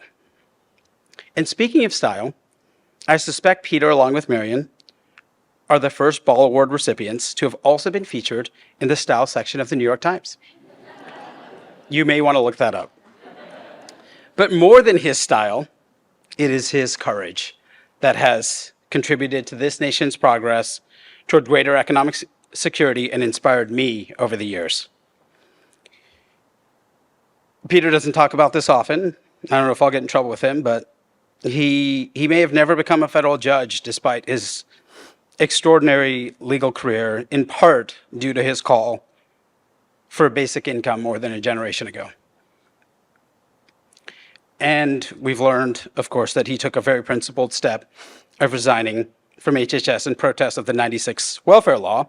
And speaking of style, I suspect Peter, along with Marian, are the first Ball Award recipients to have also been featured in the style section of the New York Times. You may want to look that up. But more than his style, it is his courage that has contributed to this nation's progress toward greater economic security and inspired me over the years. Peter doesn't talk about this often. I don't know if I'll get in trouble with him, but he may have never become a federal judge despite his extraordinary legal career, in part due to his call for a basic income more than a generation ago. And we've learned, of course, that he took a very principled step of resigning from HHS in protest of the 96 welfare law,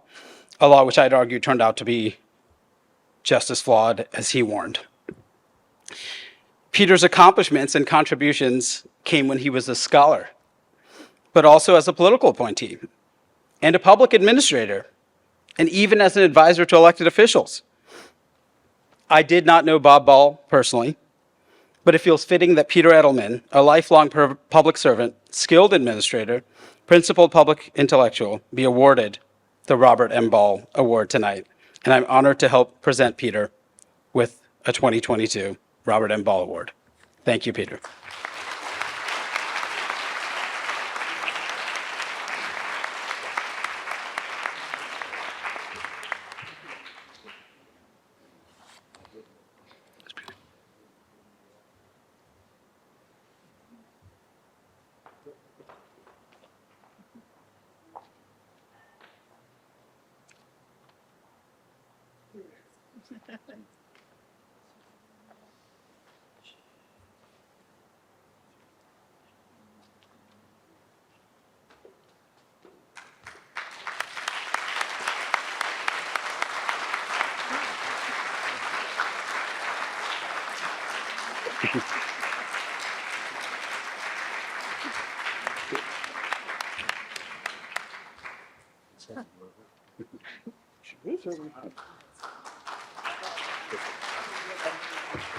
a law which I'd argue turned out to be just as flawed as he warned. Peter's accomplishments and contributions came when he was a scholar, but also as a political appointee and a public administrator, and even as an advisor to elected officials. I did not know Bob Ball personally, but it feels fitting that Peter Edelman, a lifelong public servant, skilled administrator, principled public intellectual, be awarded the Robert M. Ball Award tonight. And I'm honored to help present Peter with a 2022 Robert M. Ball Award. Thank you, Peter.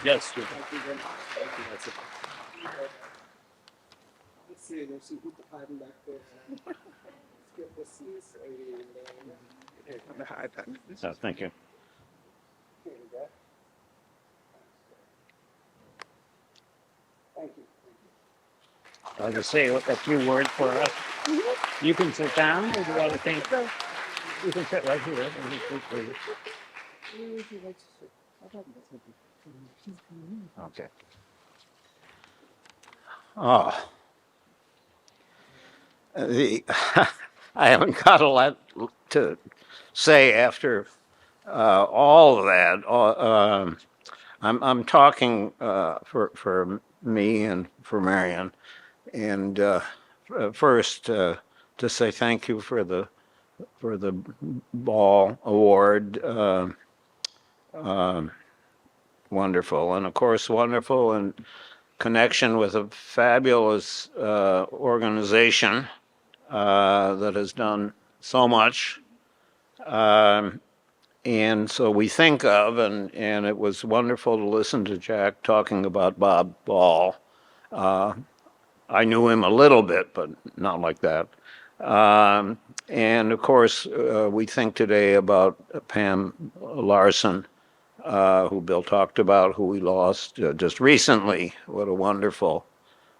Yes. Thank you. I'll just say a few words for us. You can sit down if you want to think. You can sit right here. Okay. Oh, the I haven't got a lot to say after all of that. I'm talking for me and for Marian, and first to say thank you for the Ball Award. Wonderful, and of course, wonderful in connection with a fabulous organization that has done so much. And so we think of, and it was wonderful to listen to Jack talking about Bob Ball. I knew him a little bit, but not like that. And of course, we think today about Pam Larson, who Bill talked about, who we lost just recently. What a wonderful,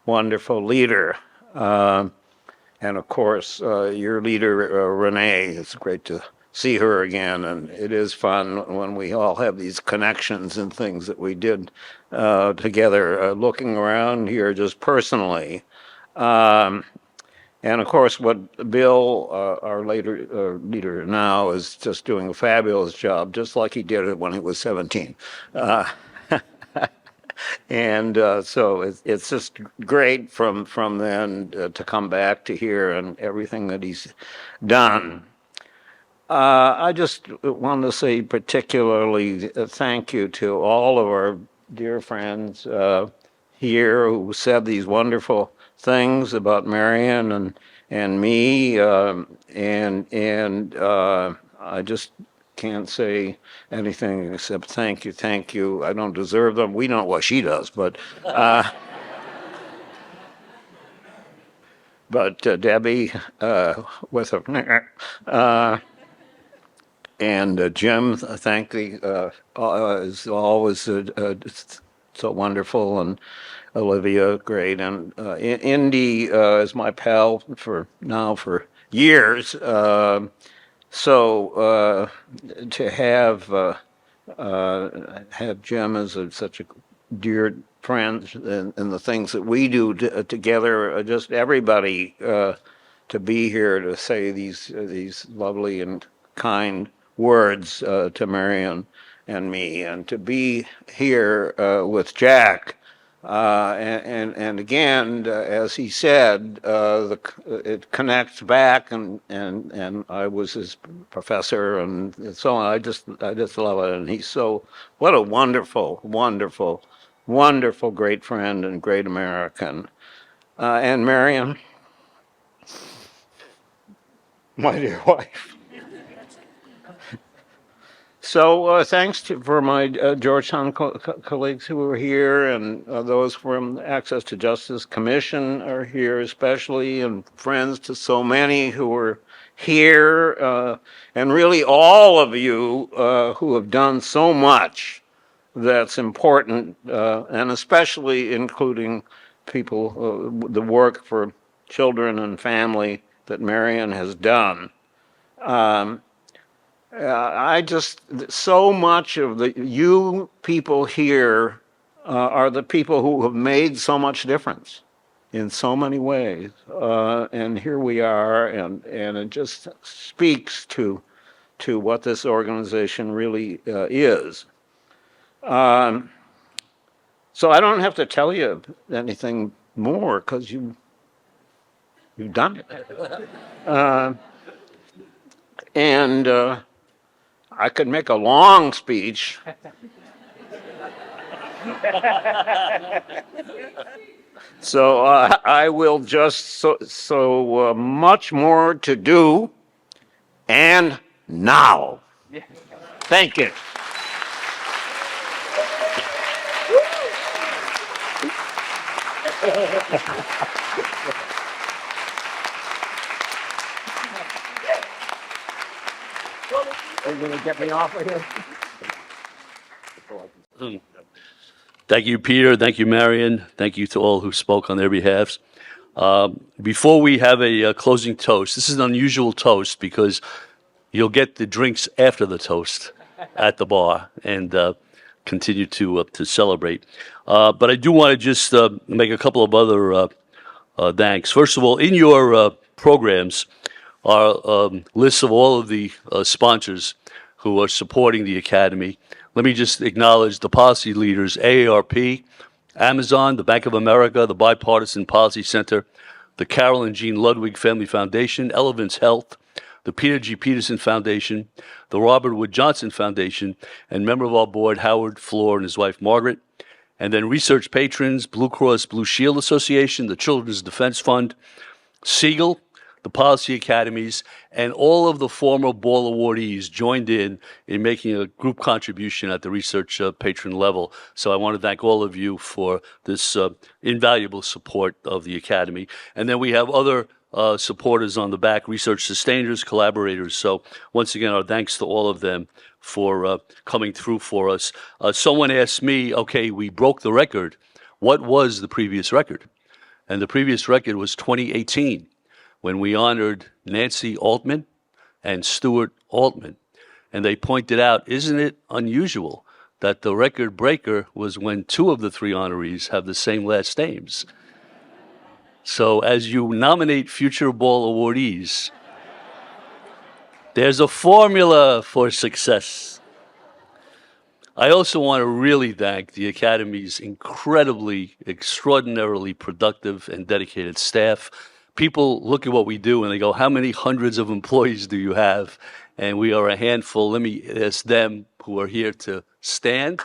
wonderful leader. And of course, your leader, Renee, it's great to see her again. And it is fun when we all have these connections and things that we did together. Looking around here just personally. And of course, what Bill, our leader now, is just doing a fabulous job, just like he did it when he was 17. And so it's just great from then to come back to here and everything that he's done. I just want to say particularly thank you to all of our dear friends here who said these wonderful things about Marian and me, and I just can't say anything except thank you, thank you. I don't deserve them. We don't know what she does, but Debbie with her. And Jim, thank you, is always so wonderful, and Olivia, great, and Indy is my pal for years. So to have Jim as such a dear friends and the things that we do together, just everybody to be here to say these lovely and kind words to Marian and me, and to be here with Jack. And again, as he said, it connects back, and I was his professor, and so on. I just love it, and he's so what a wonderful, wonderful, wonderful, great friend and great American. And Marian, my dear wife. So thanks for my Georgetown colleagues who are here, and those from the Access to Justice Commission are here especially, and friends to so many who are here, and really all of you who have done so much that's important, and especially including people, the work for children and family that Marian has done. I just, so much of you people here are the people who have made so much difference in so many ways. And here we are, and it just speaks to what this organization really is. So I don't have to tell you anything more because you've done it. And I could make a long speech. So I will just so much more to do, and now. Thank you. Are you going to get me off of here? Thank you, Peter. Thank you, Marian. Thank you to all who spoke on their behalves. Before we have a closing toast, this is an unusual toast because you'll get the drinks after the toast at the bar and continue to celebrate. But I do want to just make a couple of other thanks. First of all, in your programs are lists of all of the sponsors who are supporting the Academy. Let me just acknowledge the policy leaders, AARP, Amazon, the Bank of America, the Bipartisan Policy Center, the Carol and Jean Ludwig Family Foundation, Elevance Health, the Peter G. Peterson Foundation, the Robert Wood Johnson Foundation, and member of our board, Howard Floor and his wife, Margaret. And then research patrons, Blue Cross Blue Shield Association, the Children's Defense Fund, Siegel, the policy academies, and all of the former Ball awardees joined in making a group contribution at the research patron level. So I want to thank all of you for this invaluable support of the Academy. And then we have other supporters on the back, research sustainers, collaborators. So once again, our thanks to all of them for coming through for us. Someone asked me, okay, we broke the record. What was the previous record? And the previous record was 2018. When we honored Nancy Altman and Stuart Altman. And they pointed out, isn't it unusual that the record breaker was when two of the three honorees have the same last names? So as you nominate future Ball awardees, there's a formula for success. I also want to really thank the Academy's incredibly, extraordinarily productive and dedicated staff. People look at what we do and they go, how many hundreds of employees do you have? And we are a handful. Let me ask them who are here to stand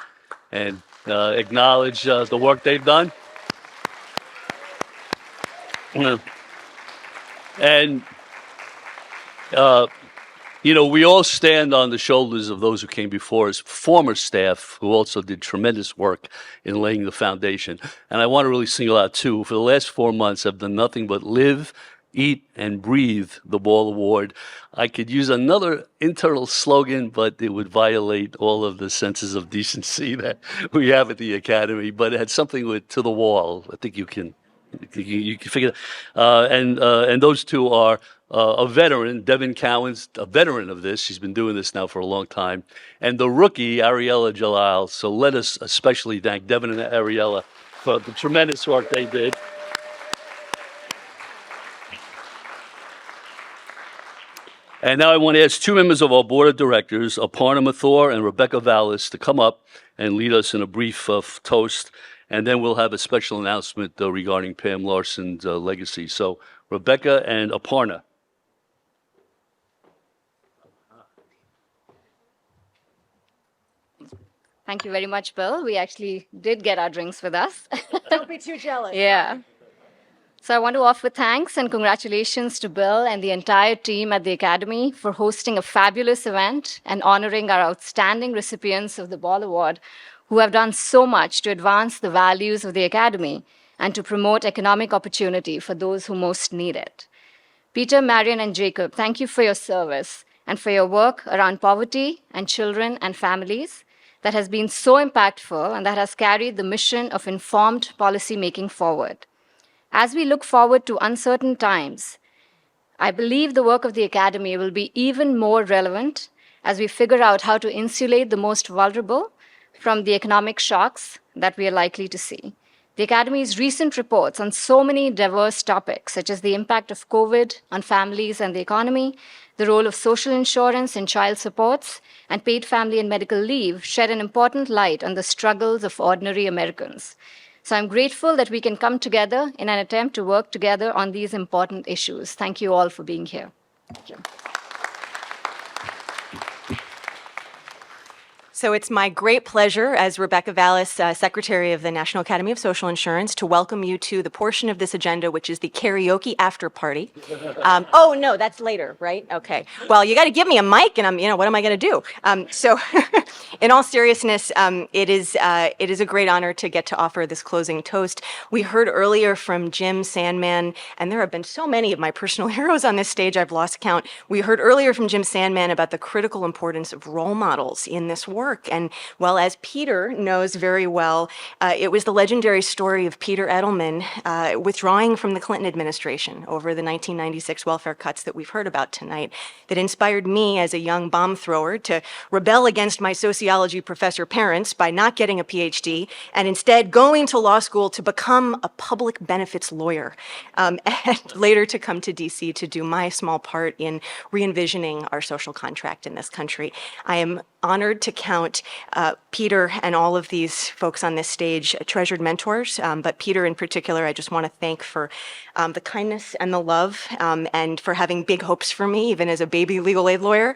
and acknowledge the work they've done. And, you know, we all stand on the shoulders of those who came before us, former staff who also did tremendous work in laying the foundation. And I want to really single out two. For the last 4 months, I've done nothing but live, eat, and breathe the Ball Award. I could use another internal slogan, but it would violate all of the senses of decency that we have at the Academy. But it had something with to the wall. I think you can figure. And those two are a veteran, Devin Cowan's a veteran of this. She's been doing this now for a long time. And the rookie, Ariella Jalal. So let us especially thank Devin and Ariella for the tremendous work they did. And now I want to ask two members of our board of directors, Aparna Mathur and Rebecca Vallis, to come up and lead us in a brief toast. And then we'll have a special announcement regarding Pam Larson's legacy. So Rebecca and Aparna. Thank you very much, Bill. We actually did get our drinks with us. Don't be too jealous. Yeah. So I want to offer thanks and congratulations to Bill and the entire team at the Academy for hosting a fabulous event and honoring our outstanding recipients of the Ball Award who have done so much to advance the values of the Academy and to promote economic opportunity for those who most need it. Peter, Marian, and Jacob, thank you for your service and for your work around poverty and children and families that has been so impactful and that has carried the mission of informed policy making forward. As we look forward to uncertain times, I believe the work of the Academy will be even more relevant as we figure out how to insulate the most vulnerable from the economic shocks that we are likely to see. The Academy's recent reports on so many diverse topics, such as the impact of COVID on families and the economy, the role of social insurance and child supports, and paid family and medical leave, shed an important light on the struggles of ordinary Americans. So I'm grateful that we can come together in an attempt to work together on these important issues. Thank you all for being here. Thank you. So it's my great pleasure as Rebecca Vallis, Secretary of the National Academy of Social Insurance, to welcome you to the portion of this agenda, which is the karaoke after party. Oh, no, that's later, right? Okay. Well, you got to give me a mic and what am I going to do? So in all seriousness, it is a great honor to get to offer this closing toast. We heard earlier from Jim Sandman, and there have been so many of my personal heroes on this stage, I've lost count. We heard earlier from Jim Sandman about the critical importance of role models in this work. And well, as Peter knows very well, it was the legendary story of Peter Edelman withdrawing from the Clinton administration over the 1996 welfare cuts that we've heard about tonight that inspired me as a young bomb thrower to rebel against my sociology professor parents by not getting a PhD and instead going to law school to become a public benefits lawyer, and later to come to DC to do my small part in re-envisioning our social contract in this country. I am honored to count Peter and all of these folks on this stage treasured mentors, but Peter in particular, I just want to thank for the kindness and the love and for having big hopes for me, even as a baby legal aid lawyer,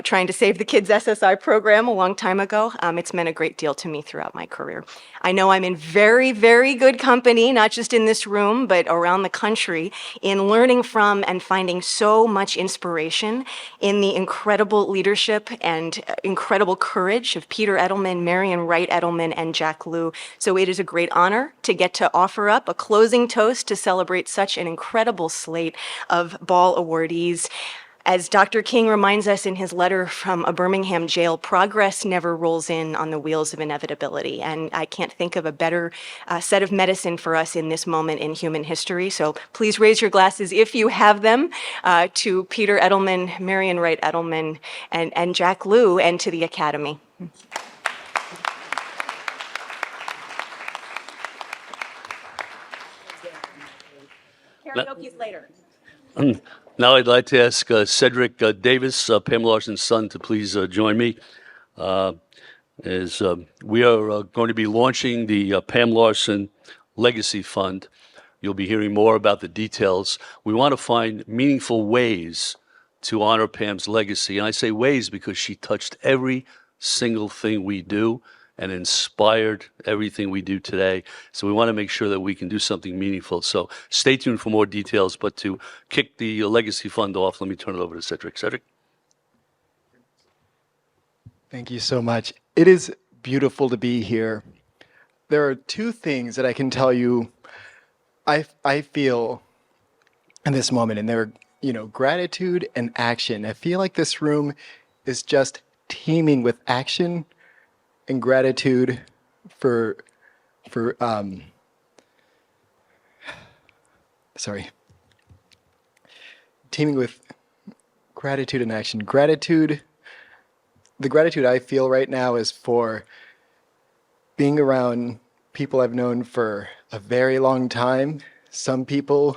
trying to save the kids' SSI program a long time ago. It's meant a great deal to me throughout my career. I know I'm in very, very good company, not just in this room, but around the country, in learning from and finding so much inspiration in the incredible leadership and incredible courage of Peter Edelman, Marian Wright Edelman, and Jack Lew. So it is a great honor to get to offer up a closing toast to celebrate such an incredible slate of Ball awardees. As Dr. King reminds us in his letter from a Birmingham jail, progress never rolls in on the wheels of inevitability. And I can't think of a better set of medicine for us in this moment in human history. So please raise your glasses, if you have them, to Peter Edelman, Marian Wright Edelman, and Jack Lew, and to the Academy. Karaoke's later. Now I'd like to ask Cedric Davis, Pam Larson's son, to please join me. As we are going to be launching the Pam Larson Legacy Fund. You'll be hearing more about the details. We want to find meaningful ways to honor Pam's legacy. And I say ways because she touched every single thing we do and inspired everything we do today. So we want to make sure that we can do something meaningful. So stay tuned for more details. But to kick the Legacy Fund off, let me turn it over to Cedric. Cedric? Thank you so much. It is beautiful to be here. There are two things that I can tell you I feel in this moment, and they're, gratitude and action. I feel like this room is just teeming with action and gratitude for teaming with gratitude in action. Gratitude, the gratitude I feel right now is for being around people I've known for a very long time. Some people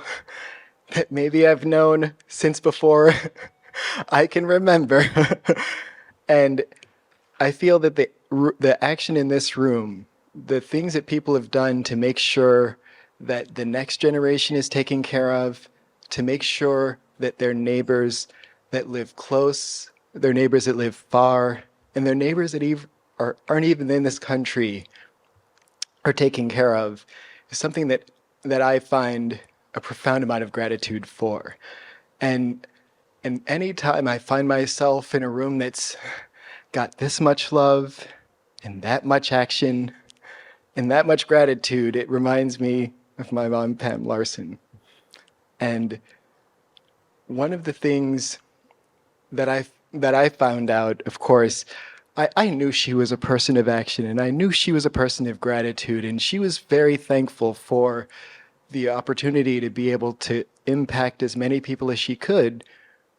that maybe I've known since before I can remember. And I feel that the action in this room, the things that people have done to make sure that the next generation is taken care of, to make sure that their neighbors that live close, their neighbors that live far, and their neighbors that aren't even in this country are taken care of, is something that I find a profound amount of gratitude for. And any time I find myself in a room that's got this much love and that much action and that much gratitude, it reminds me of my mom, Pam Larson. And one of the things that I found out, of course, I knew she was a person of action, and I knew she was a person of gratitude, and she was very thankful for the opportunity to be able to impact as many people as she could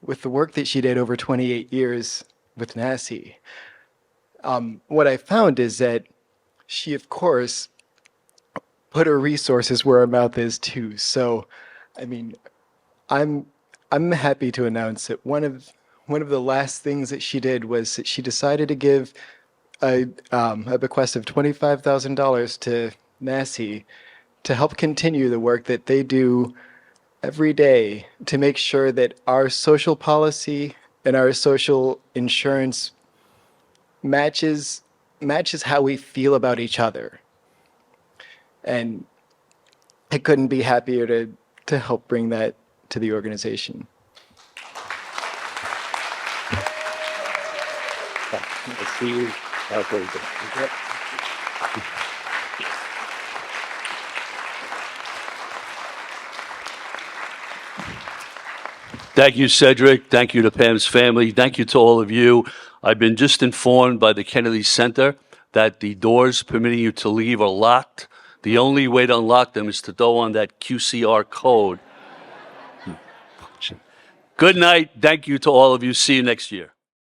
with the work that she did over 28 years with NASI. What I found is that she, of course, put her resources where her mouth is too. So, I mean, I'm happy to announce that one of the last things that she did was that she decided to give a bequest of $25,000 to NASI to help continue the work that they do every day to make sure that our social policy and our social insurance matches how we feel about each other. And I couldn't be happier to help bring that to the organization. I see you. Thank you, Cedric. Thank you to Pam's family. Thank you to all of you. I've been just informed by the Kennedy Center that the doors permitting you to leave are locked. The only way to unlock them is to go on that QCR code. Good night. Thank you to all of you. See you next year.